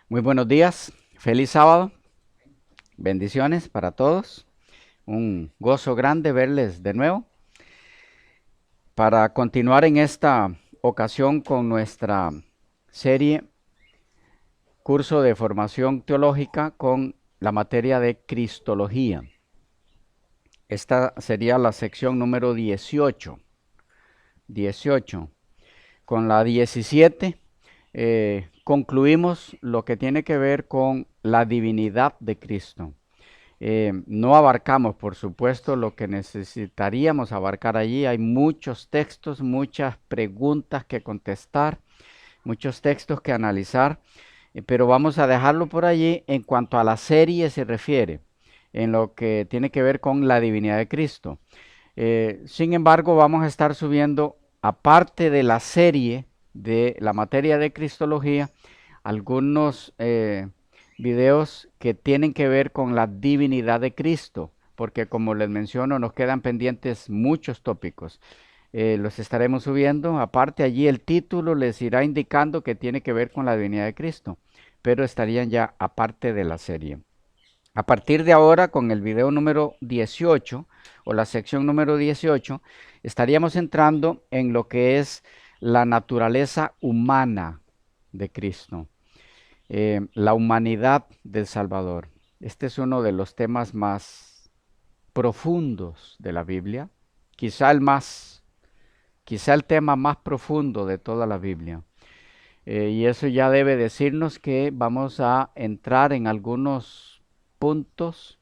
Muy buenos días, feliz sábado, bendiciones para todos, un gozo grande verles de nuevo para continuar en esta ocasión con nuestra serie curso de formación teológica con la materia de Cristología. Esta sería la sección número 18. Con la 17 concluimos lo que tiene que ver con la divinidad de Cristo. No abarcamos, por supuesto, lo que necesitaríamos abarcar allí. Hay muchos textos, muchas preguntas que contestar, muchos textos que analizar, pero vamos a dejarlo por allí en cuanto a la serie se refiere, en lo que tiene que ver con la divinidad de Cristo. Sin embargo, vamos a estar subiendo, aparte de la serie de la materia de Cristología, algunos videos que tienen que ver con la divinidad de Cristo, porque como les menciono, nos quedan pendientes muchos tópicos. Los estaremos subiendo. Aparte, allí el título les irá indicando que tiene que ver con la divinidad de Cristo, pero estarían ya aparte de la serie. A partir de ahora, con el video número 18 o la sección número 18, estaríamos entrando en lo que es la naturaleza humana de Cristo, la humanidad del Salvador. Este es uno de los temas más profundos de la Biblia, quizá el tema más profundo de toda la Biblia. Y eso ya debe decirnos que vamos a entrar en algunos puntos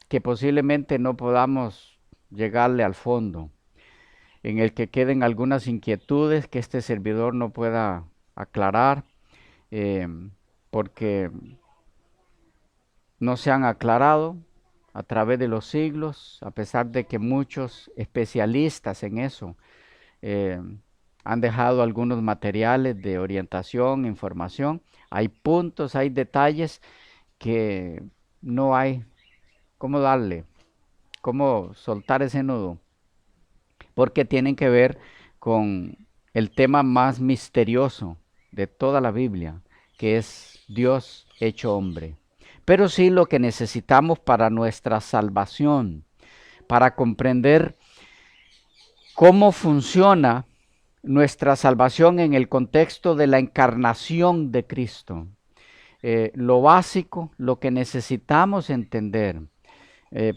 que posiblemente no podamos llegarle al fondo, en el que queden algunas inquietudes que este servidor no pueda aclarar, porque no se han aclarado a través de los siglos, a pesar de que muchos especialistas en eso han dejado algunos materiales de orientación, información. Hay puntos, hay detalles que no hay cómo darle, cómo soltar ese nudo, porque tienen que ver con el tema más misterioso de toda la Biblia, que es Dios hecho hombre. Pero sí lo que necesitamos para nuestra salvación, para comprender cómo funciona nuestra salvación en el contexto de la encarnación de Cristo. Lo básico, lo que necesitamos entender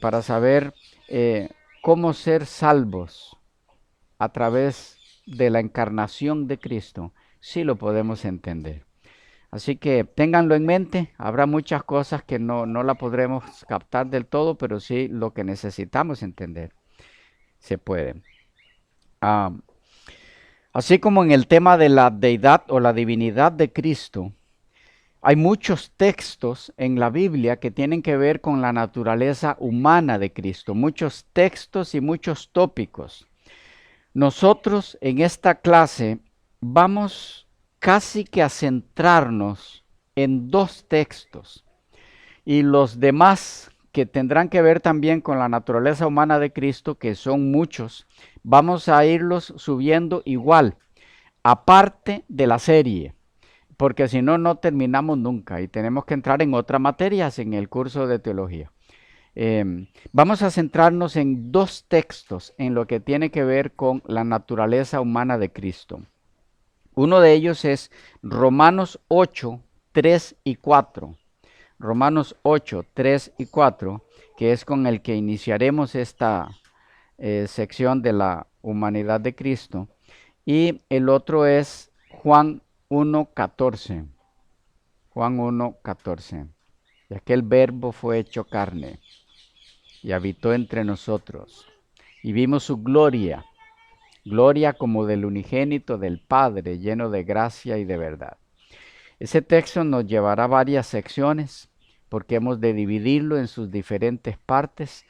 para saber cómo ser salvos a través de la encarnación de Cristo, sí lo podemos entender. Así que ténganlo en mente, habrá muchas cosas que no la podremos captar del todo, pero sí lo que necesitamos entender se puede. Así como en el tema de la deidad o la divinidad de Cristo, hay muchos textos en la Biblia que tienen que ver con la naturaleza humana de Cristo, muchos textos y muchos tópicos. Nosotros en esta clase vamos casi que a centrarnos en dos textos y los demás que tendrán que ver también con la naturaleza humana de Cristo, que son muchos, vamos a irlos subiendo igual, aparte de la serie, porque si no, no terminamos nunca y tenemos que entrar en otras materias en el curso de teología. Vamos a centrarnos en dos textos en lo que tiene que ver con la naturaleza humana de Cristo. Uno de ellos es Romanos 8, 3 y 4. Romanos 8, 3 y 4, que es con el que iniciaremos esta sección de la humanidad de Cristo. Y el otro es Juan 1:14. Juan 1:14. Y aquel verbo fue hecho carne y habitó entre nosotros. Y vimos su gloria, gloria como del unigénito del Padre, lleno de gracia y de verdad. Ese texto nos llevará varias secciones porque hemos de dividirlo en sus diferentes partes.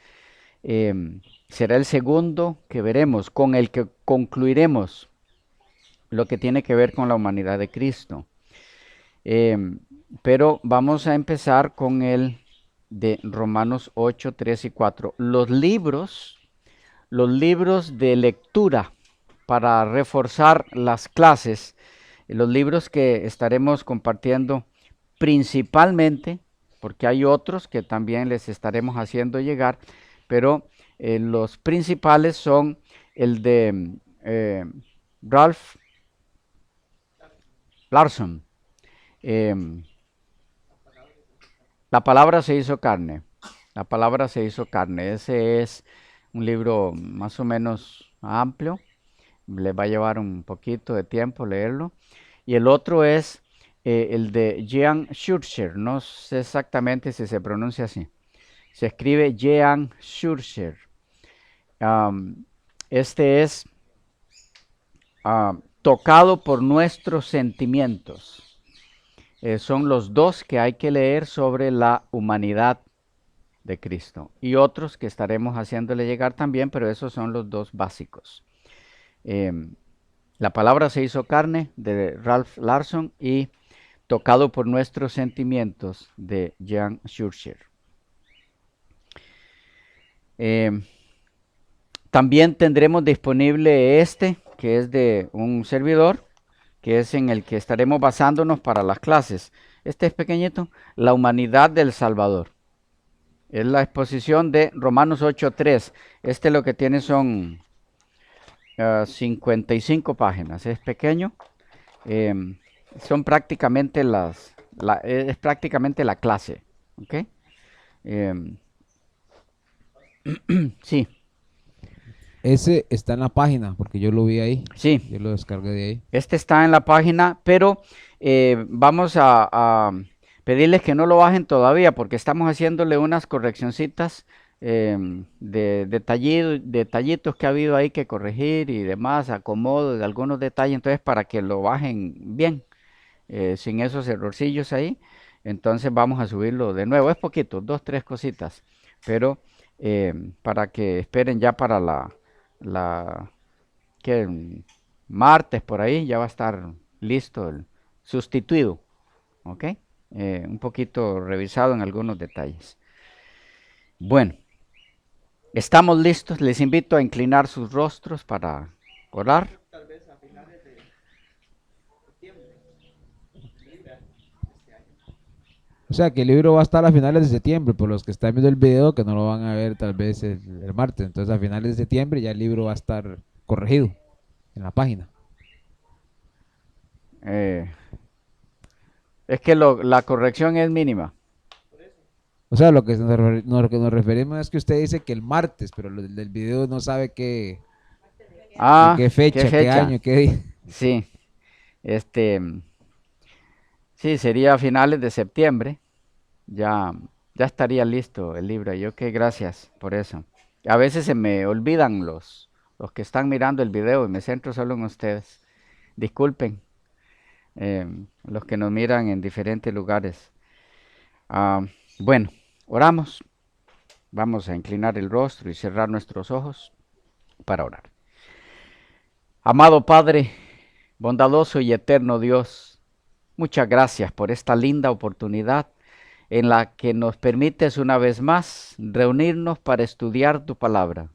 Será el segundo que veremos, con el que concluiremos lo que tiene que ver con la humanidad de Cristo. Pero vamos a empezar con el de Romanos 8, 3 y 4. Los libros de lectura para reforzar las clases, los libros que estaremos compartiendo principalmente, porque hay otros que también les estaremos haciendo llegar, pero los principales son el de Ralph Larson. La palabra se hizo carne. La palabra se hizo carne. Ese es un libro más o menos amplio. Les va a llevar un poquito de tiempo leerlo. Y el otro es el de Jean Schurcher. No sé exactamente si se pronuncia así. Se escribe Jean Schurcher. Este es tocado por nuestros sentimientos. Son los dos que hay que leer sobre la humanidad de Cristo. Y otros que estaremos haciéndole llegar también, pero esos son los dos básicos. La palabra se hizo carne de Ralph Larson y tocado por nuestros sentimientos de Jean Schurcher. También tendremos disponible este, que es de un servidor, que es en el que estaremos basándonos para las clases. Este es pequeñito, La humanidad del Salvador. Es la exposición de Romanos 8:3. Este lo que tiene son 55 páginas. Es pequeño. Son prácticamente es prácticamente la clase. ¿Ok? Sí, Ese está en la página, porque yo lo vi ahí. sí. Yo lo descargué de ahí. Este está en la página, pero vamos a pedirles que no lo bajen todavía porque estamos haciéndole unas correccioncitas de detallitos que ha habido ahí que corregir y demás, acomodo de algunos detalles, entonces para que lo bajen bien, sin esos errorcillos ahí. Entonces vamos a subirlo de nuevo, es poquito, dos, tres cositas, pero para que esperen ya para la que martes por ahí ya va a estar listo el sustituido, ¿ok? Un poquito revisado en algunos detalles. Bueno, estamos listos. Les invito a inclinar sus rostros para orar. O sea, que el libro va a estar a finales de septiembre, por los que están viendo el video, que no lo van a ver tal vez el martes. Entonces, a finales de septiembre ya el libro va a estar corregido en la página. Eh, es que la corrección es mínima. O sea, lo que nos referimos es que usted dice que el martes, pero el del video no sabe Ah, qué ¿qué fecha, qué fecha? año, qué día. Sí, este, sí, sería a finales de septiembre. Ya, ya estaría listo el libro. Yo que gracias por eso. A veces se me olvidan los que están mirando el video y me centro solo en ustedes. Disculpen, los que nos miran en diferentes lugares. Ah, bueno, oramos. Vamos a inclinar el rostro y cerrar nuestros ojos para orar. Amado Padre, bondadoso y eterno Dios, muchas gracias por esta linda oportunidad en la que nos permites una vez más reunirnos para estudiar tu palabra.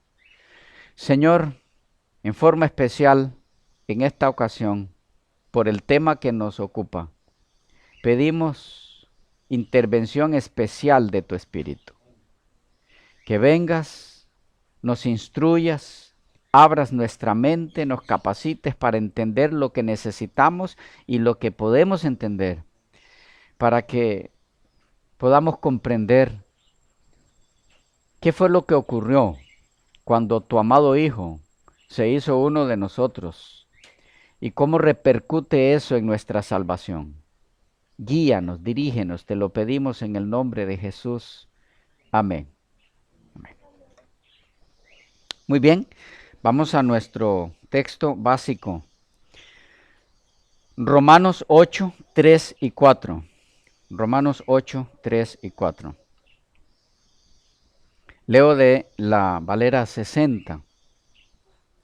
Señor, en forma especial, en esta ocasión, por el tema que nos ocupa, pedimos intervención especial de tu Espíritu. Que vengas, nos instruyas, abras nuestra mente, nos capacites para entender lo que necesitamos y lo que podemos entender, para que podamos comprender qué fue lo que ocurrió cuando tu amado Hijo se hizo uno de nosotros y cómo repercute eso en nuestra salvación. Guíanos, dirígenos, te lo pedimos en el nombre de Jesús. Amén. Amén. Muy bien, vamos a nuestro texto básico. Romanos 8, 3 y 4. Romanos 8, 3 y 4. Leo de la Valera 60.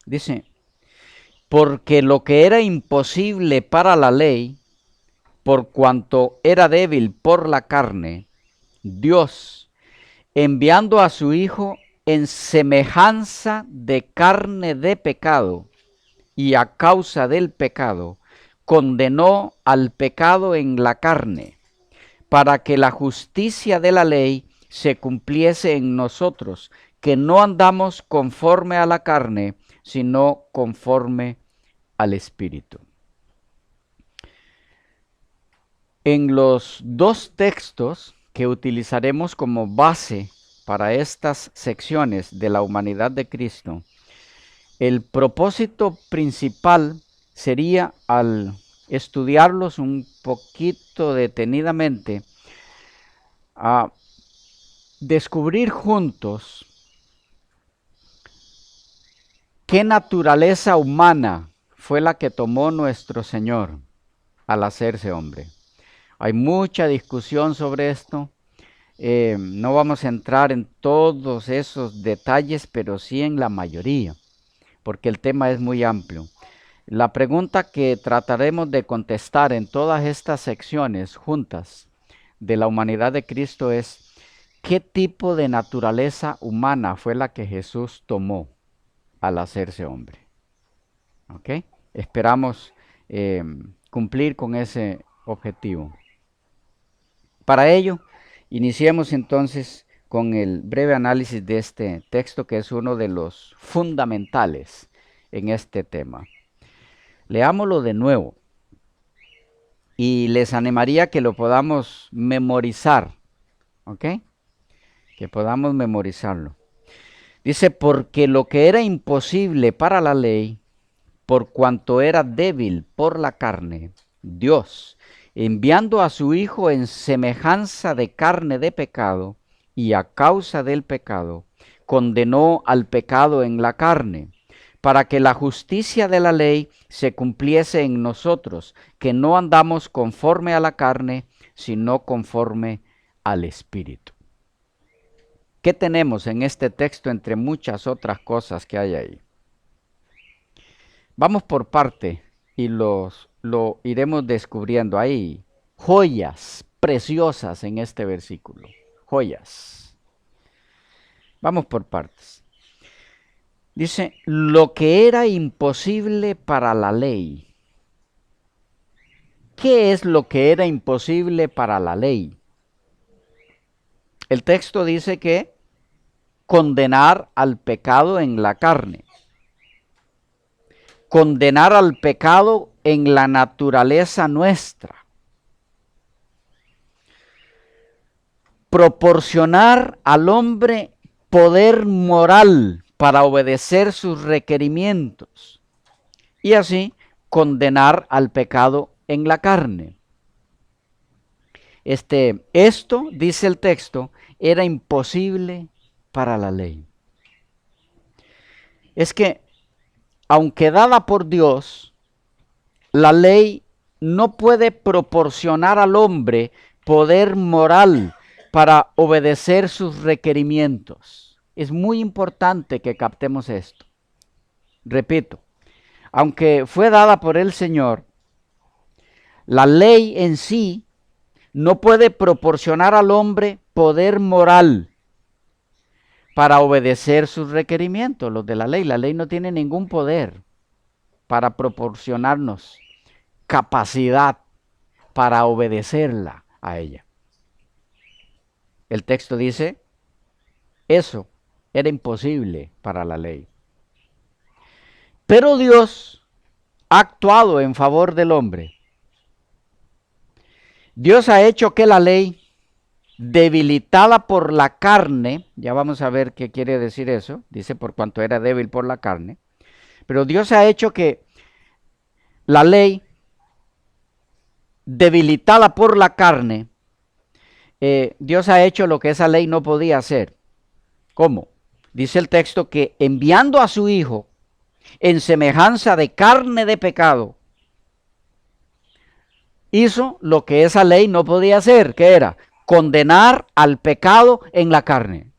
Dice, porque lo que era imposible para la ley, por cuanto era débil por la carne, Dios, enviando a su Hijo en semejanza de carne de pecado, y a causa del pecado, condenó al pecado en la carne, para que la justicia de la ley se cumpliese en nosotros, que no andamos conforme a la carne, sino conforme al Espíritu. En los dos textos que utilizaremos como base para estas secciones de la humanidad de Cristo, el propósito principal sería, al estudiarlos un poquito detenidamente, a descubrir juntos qué naturaleza humana fue la que tomó nuestro Señor al hacerse hombre. Hay mucha discusión sobre esto. No vamos a entrar en todos esos detalles, pero sí en la mayoría, porque el tema es muy amplio. La pregunta que trataremos de contestar en todas estas secciones juntas de la humanidad de Cristo es: ¿qué tipo de naturaleza humana fue la que Jesús tomó al hacerse hombre? ¿Ok? Esperamos cumplir con ese objetivo. Para ello, iniciemos entonces con el breve análisis de este texto, que es uno de los fundamentales en este tema. Leámoslo de nuevo y les animaría que lo podamos memorizar, ¿ok? Que podamos memorizarlo. Dice, porque lo que era imposible para la ley, por cuanto era débil por la carne, Dios, enviando a su Hijo en semejanza de carne de pecado, y a causa del pecado, condenó al pecado en la carne, para que la justicia de la ley se cumpliese en nosotros, que no andamos conforme a la carne, sino conforme al Espíritu. ¿Qué tenemos en este texto entre muchas otras cosas que hay ahí? Vamos por parte y lo iremos descubriendo. Hay joyas preciosas en este versículo, joyas. Vamos por partes. Dice, lo que era imposible para la ley. ¿Qué es lo que era imposible para la ley? El texto dice que condenar al pecado en la carne. Condenar al pecado en la naturaleza nuestra. Proporcionar al hombre poder moral para obedecer sus requerimientos y así condenar al pecado en la carne. Esto, dice el texto, era imposible para la ley. Es que, aunque dada por Dios, la ley no puede proporcionar al hombre poder moral para obedecer sus requerimientos. Es muy importante que captemos esto. Repito, aunque fue dada por el Señor, la ley en sí no puede proporcionar al hombre poder moral para obedecer sus requerimientos, los de la ley. La ley no tiene ningún poder para proporcionarnos capacidad para obedecerla a ella. El texto dice, eso era imposible para la ley. Pero Dios ha actuado en favor del hombre. Dios ha hecho que la ley, debilitada por la carne, ya vamos a ver qué quiere decir eso, dice por cuanto era débil por la carne, pero Dios ha hecho que la ley, debilitada por la carne, Dios ha hecho lo que esa ley no podía hacer. ¿Cómo? Dice el texto que enviando a su Hijo en semejanza de carne de pecado, hizo lo que esa ley no podía hacer, que era condenar al pecado en la carne.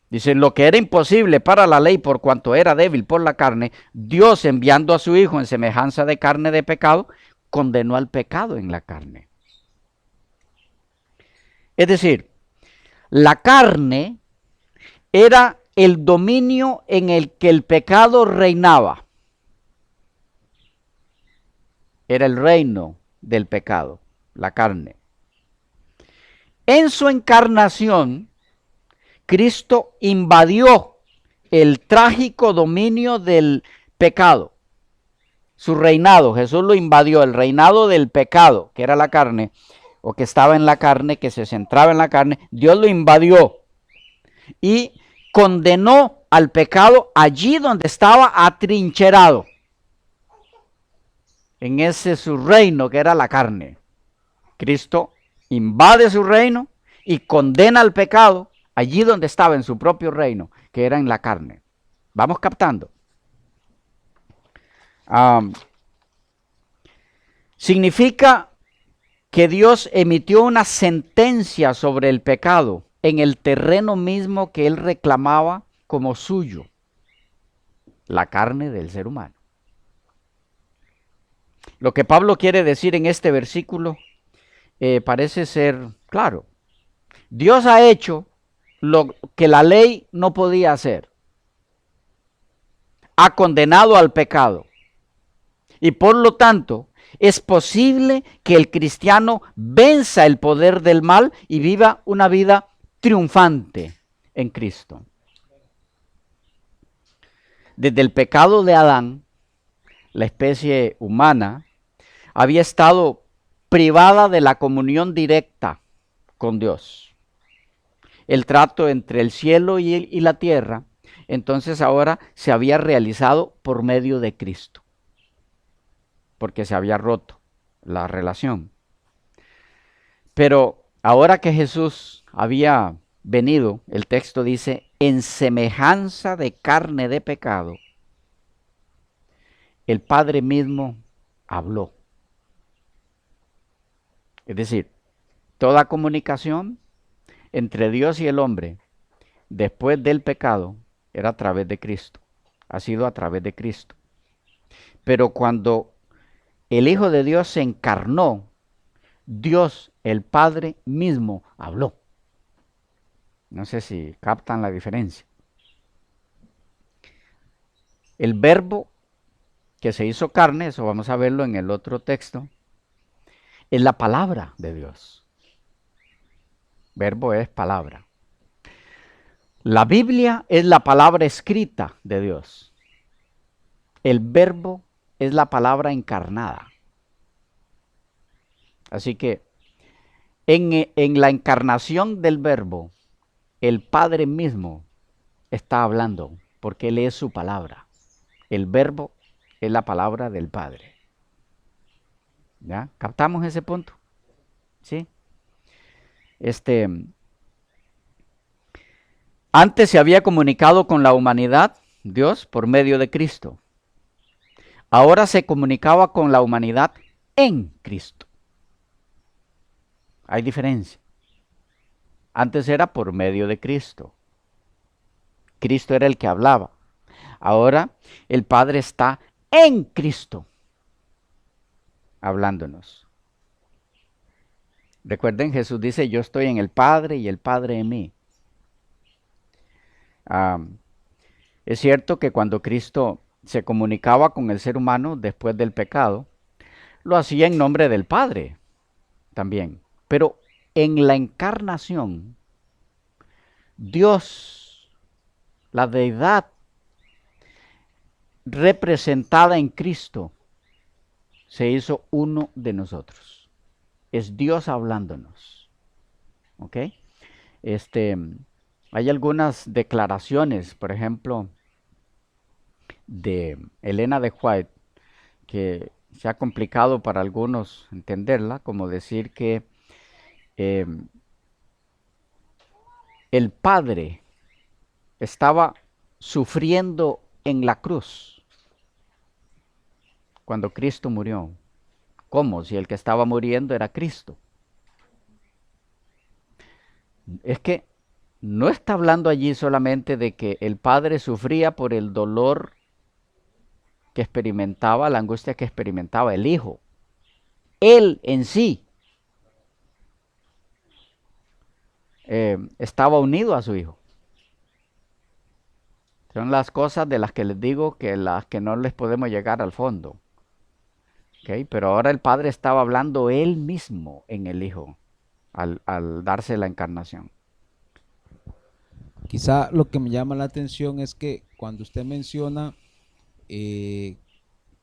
Dice, lo que era imposible para la ley por cuanto era débil por la carne, Dios enviando a su Hijo en semejanza de carne de pecado, condenó al pecado en la carne. Es decir, la carne era el dominio en el que el pecado reinaba. Era el reino del pecado, la carne. En su encarnación, Cristo invadió el trágico dominio del pecado. Su reinado, Jesús lo invadió, el reinado del pecado, que era la carne, o que estaba en la carne, que se centraba en la carne, Dios lo invadió y condenó al pecado allí donde estaba atrincherado, en ese su reino que era la carne. Cristo invade su reino y condena al pecado allí donde estaba en su propio reino, que era en la carne. Vamos captando. Significa que Dios emitió una sentencia sobre el pecado en el terreno mismo que él reclamaba como suyo, la carne del ser humano. Lo que Pablo quiere decir en este versículo parece ser claro. Dios ha hecho lo que la ley no podía hacer. Ha condenado al pecado. Y por lo tanto, es posible que el cristiano venza el poder del mal y viva una vida triunfante en Cristo. Desde el pecado de Adán, la especie humana había estado privada de la comunión directa con Dios. El trato entre el cielo y la tierra, entonces ahora se había realizado por medio de Cristo, porque se había roto la relación. Pero ahora que Jesús había venido, el texto dice, en semejanza de carne de pecado, el Padre mismo habló. Es decir, toda comunicación entre Dios y el hombre después del pecado era a través de Cristo, ha sido a través de Cristo. Pero cuando el Hijo de Dios se encarnó, Dios, el Padre mismo, habló. No sé si captan la diferencia. El verbo que se hizo carne, eso vamos a verlo en el otro texto, es la palabra de Dios. Verbo es palabra. La Biblia es la palabra escrita de Dios. El verbo es la palabra encarnada. Así que en la encarnación del verbo, el Padre mismo está hablando, porque Él es su palabra. El verbo es la palabra del Padre. ¿Ya? ¿Captamos ese punto? ¿Sí? Antes se había comunicado con la humanidad, Dios, por medio de Cristo. Ahora se comunicaba con la humanidad en Cristo. Hay diferencia. Antes era por medio de Cristo. Cristo era el que hablaba. Ahora el Padre está en Cristo hablándonos. Recuerden, Jesús dice, yo estoy en el Padre y el Padre en mí. Es cierto que cuando Cristo se comunicaba con el ser humano después del pecado, lo hacía en nombre del Padre también. Pero en la encarnación, Dios, la deidad representada en Cristo, se hizo uno de nosotros. Es Dios hablándonos. ¿Ok? Hay algunas declaraciones, por ejemplo, de Elena de White, que se ha complicado para algunos entenderla, como decir que eh, el Padre estaba sufriendo en la cruz cuando Cristo murió. ¿Cómo? Si el que estaba muriendo era Cristo. Es que no está hablando allí solamente de que el Padre sufría por el dolor que experimentaba, la angustia que experimentaba el Hijo. Él en sí estaba unido a su Hijo. Son las cosas de las que les digo que las que no les podemos llegar al fondo. ¿Okay? Pero ahora el Padre estaba hablando él mismo en el Hijo al darse la encarnación. Quizá lo que me llama la atención es que cuando usted menciona eh,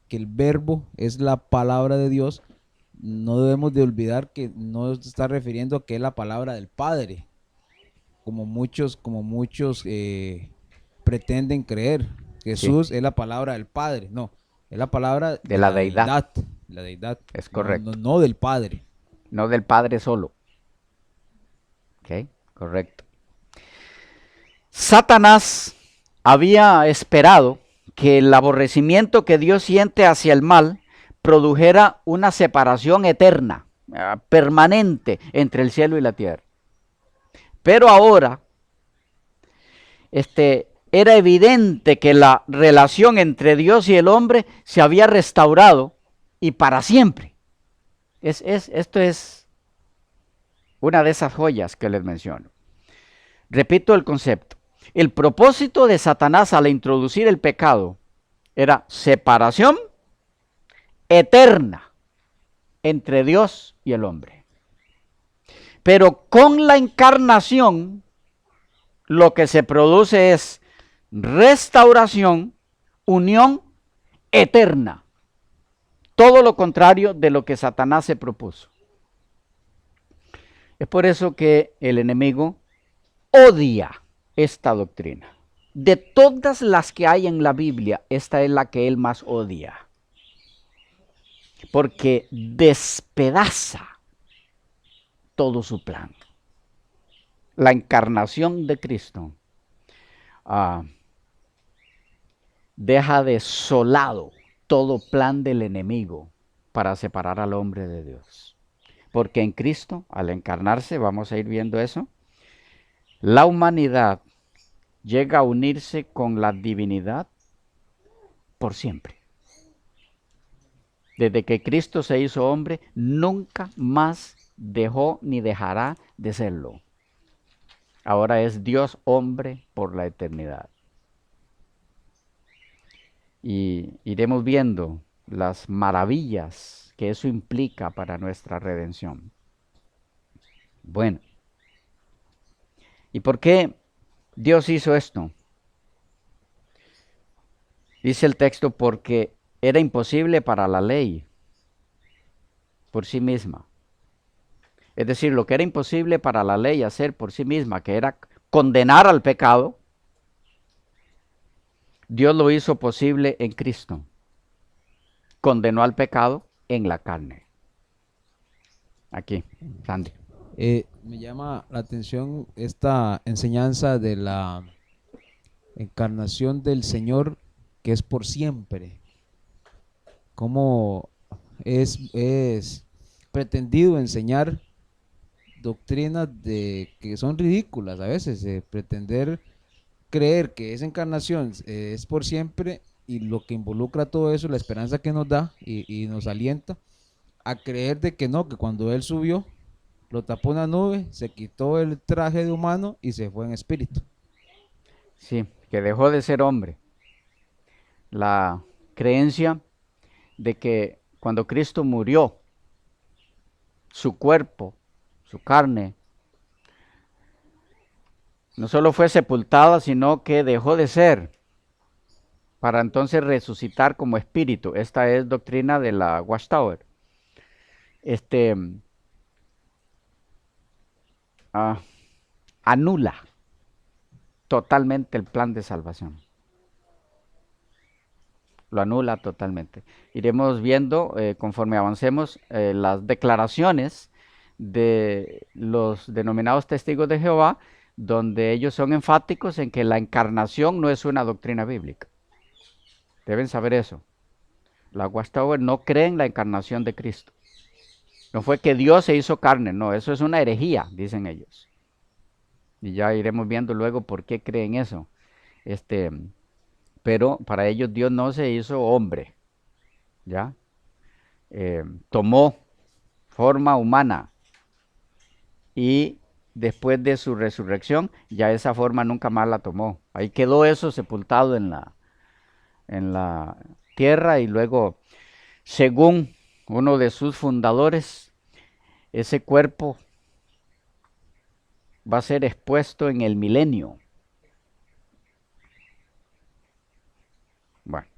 que el verbo es la palabra de Dios, no debemos de olvidar que no se está refiriendo a que es la palabra del Padre, como muchos pretenden creer. Sí, Jesús es la palabra del Padre, no, es la palabra de de la deidad, la deidad, es no, no, correcto. no del Padre. No del Padre solo. ¿Ok? Correcto. Satanás había esperado que el aborrecimiento que Dios siente hacia el mal produjera una separación eterna, permanente entre el cielo y la tierra. Pero ahora, era evidente que la relación entre Dios y el hombre se había restaurado y para siempre. Esto es una de esas joyas que les menciono. Repito el concepto. El propósito de Satanás al introducir el pecado era separación eterna entre Dios y el hombre. Pero con la encarnación, lo que se produce es restauración, unión eterna. Todo lo contrario de lo que Satanás se propuso. Es por eso que el enemigo odia esta doctrina. De todas las que hay en la Biblia, esta es la que él más odia. Porque despedaza todo su plan. La encarnación de Cristo deja desolado todo plan del enemigo para separar al hombre de Dios. Porque en Cristo, al encarnarse, vamos a ir viendo eso, la humanidad llega a unirse con la divinidad por siempre. Desde que Cristo se hizo hombre, nunca más dejó ni dejará de serlo. Ahora es Dios hombre por la eternidad. Y iremos viendo las maravillas que eso implica para nuestra redención. Bueno, ¿y por qué Dios hizo esto? Dice el texto, porque era imposible para la ley por sí misma. Es decir, lo que era imposible para la ley hacer por sí misma, que era condenar al pecado, Dios lo hizo posible en Cristo. Condenó al pecado en la carne. Aquí, Sandy. Me llama la atención esta enseñanza de la encarnación del Señor que es por siempre. Cómo es pretendido enseñar doctrinas que son ridículas a veces, pretender creer que esa encarnación es por siempre y lo que involucra todo eso, la esperanza que nos da y nos alienta a creer de que no, que cuando Él subió, lo tapó una nube, se quitó el traje de humano y se fue en espíritu. Sí, que dejó de ser hombre. La creencia de que cuando Cristo murió, su cuerpo, su carne, no solo fue sepultada, sino que dejó de ser para entonces resucitar como espíritu. Esta es doctrina de la Watchtower. Este anula totalmente el plan de salvación. lo anula totalmente. Iremos viendo conforme avancemos las declaraciones de los denominados testigos de Jehová, donde ellos son enfáticos en que la encarnación no es una doctrina bíblica. Deben saber eso. La Watchtower no cree en la encarnación de Cristo. No fue que Dios se hizo carne, no, eso es una herejía, dicen ellos. Y ya iremos viendo luego por qué creen eso. Pero para ellos Dios no se hizo hombre, ¿ya? Tomó forma humana y después de su resurrección ya esa forma nunca más la tomó. Ahí quedó eso sepultado en la tierra y luego, según uno de sus fundadores, ese cuerpo va a ser expuesto en el milenio. Bueno,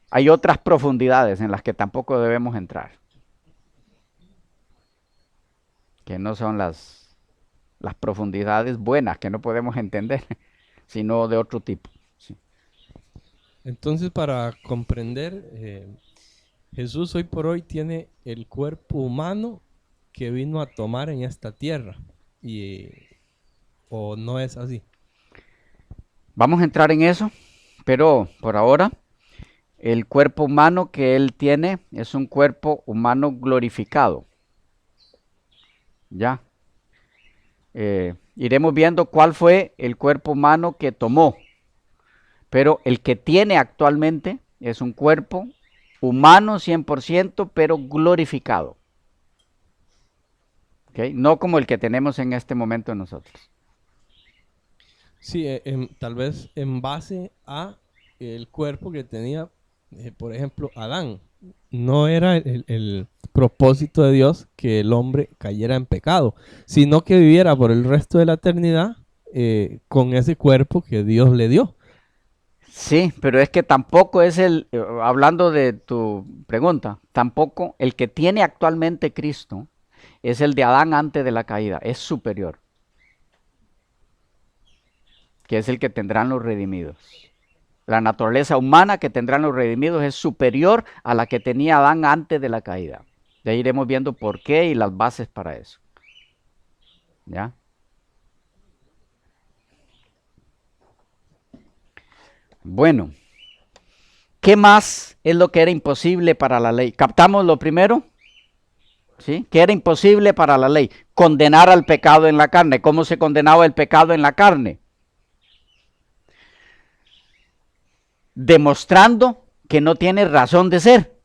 hay otras profundidades en las que tampoco debemos entrar, que no son las profundidades buenas que no podemos entender, sino de otro tipo. Sí. Entonces, para comprender, Jesús hoy por hoy tiene el cuerpo humano que vino a tomar en esta tierra, ¿o no es así? Vamos a entrar en eso, pero por ahora el cuerpo humano que él tiene es un cuerpo humano glorificado. Ya. Iremos viendo cuál fue el cuerpo humano que tomó, pero el que tiene actualmente es un cuerpo humano 100%, pero glorificado. ¿Okay? No como el que tenemos en este momento nosotros. Sí, tal vez en base a el cuerpo que tenía, por ejemplo, Adán. No era el propósito de Dios que el hombre cayera en pecado, sino que viviera por el resto de la eternidad con ese cuerpo que Dios le dio. Sí, pero es que tampoco es hablando de tu pregunta, tampoco el que tiene actualmente Cristo es el de Adán antes de la caída, es superior, que es el que tendrán los redimidos. La naturaleza humana que tendrán los redimidos es superior a la que tenía Adán antes de la caída. Ya iremos viendo por qué y las bases para eso. ¿Ya? Bueno, ¿qué más es lo que era imposible para la ley? ¿Captamos lo primero? ¿Sí? ¿Qué era imposible para la ley? Condenar al pecado en la carne. ¿Cómo se condenaba el pecado en la carne? Demostrando que no tiene razón de ser.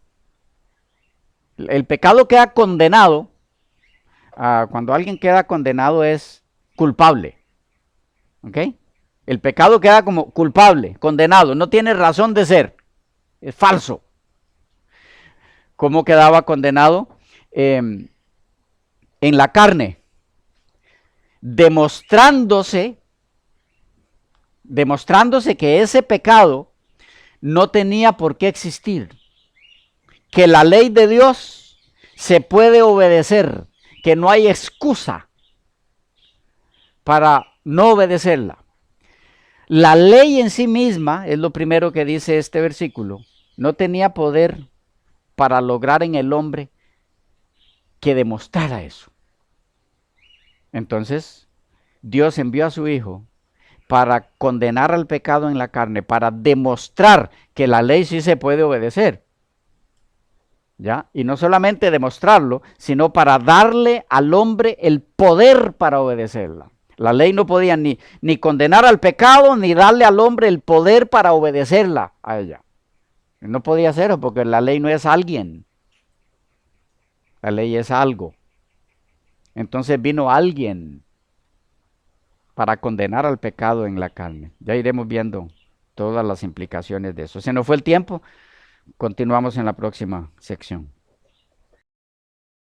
El pecado queda condenado, cuando alguien queda condenado es culpable. ¿Ok? El pecado queda como culpable, condenado, no tiene razón de ser, es falso. ¿Cómo quedaba condenado? En la carne, demostrándose que ese pecado no tenía por qué existir, que la ley de Dios se puede obedecer, que no hay excusa para no obedecerla. La ley en sí misma, es lo primero que dice este versículo, no tenía poder para lograr en el hombre que demostrara eso. Entonces, Dios envió a su Hijo para condenar al pecado en la carne, para demostrar que la ley sí se puede obedecer. ¿Ya? Y no solamente demostrarlo, sino para darle al hombre el poder para obedecerla. La ley no podía ni condenar al pecado, ni darle al hombre el poder para obedecerla a ella. No podía hacerlo porque la ley no es alguien. La ley es algo. Entonces vino alguien para condenar al pecado en la carne. Ya iremos viendo todas las implicaciones de eso. Se nos fue el tiempo. Continuamos en la próxima sección.